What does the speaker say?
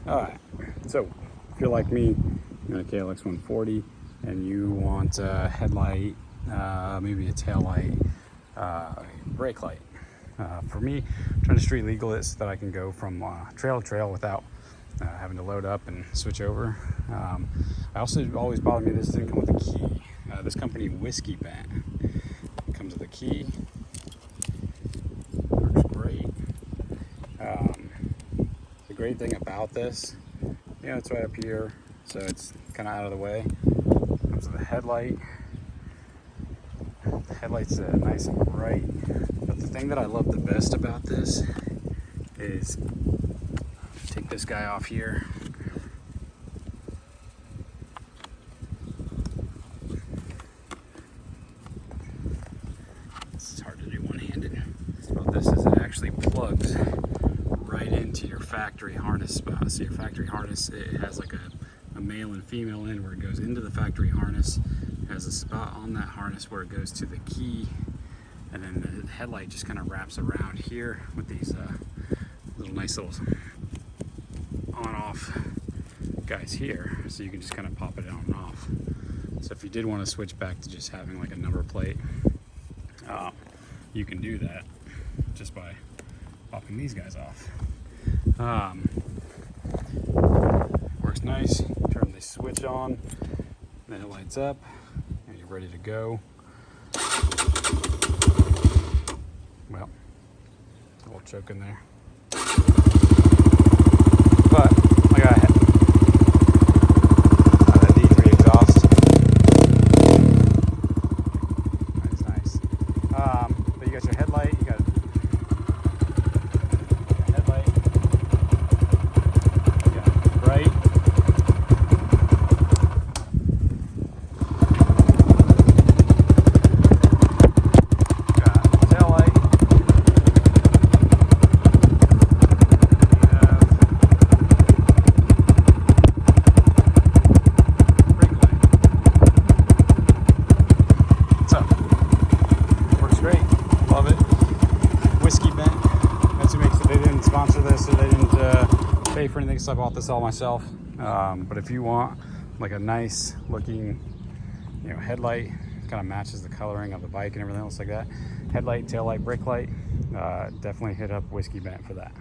All right, so if you're like me, you're in a KLX140 and you want a headlight, maybe a tail light, brake light. For me, I'm trying to street legal it so that I can go from trail to trail without having to load up and switch over. I also always bothered me this didn't come with a key. This company, Whisky Bent, comes with a key. Works great. The great thing about this, it's right up here, so it's kind of out of the way. Comes with a headlight. The headlight's nice and bright. But the thing that I love the best about this is, take this guy off here. It's hard to do one-handed. What this is, it actually plugs right into your factory harness spot. So your factory harness, it has like a male and female end where it goes into the factory harness. It has a spot on that harness where it goes to the key, and then the headlight just kind of wraps around here with these nice little on-off guys here, so you can just kind of pop it on and off. So if you did want to switch back to just having like a number plate, you can do that just by popping these guys off. Works nice. Turn the switch on, then it lights up, and you're ready to go. Well, a little choke in there. But I got a D3 exhaust. Nice. But you got your headlight, you got headlight, you got bright. Got tail light. Great, love it. Whisky Bent, that's who makes it. They didn't sponsor this, or they didn't pay for anything, so I bought this all myself. But if you want like a nice looking, headlight, kind of matches the coloring of the bike and everything else like that. Headlight, tail light, brake light. Definitely hit up Whisky Bent for that.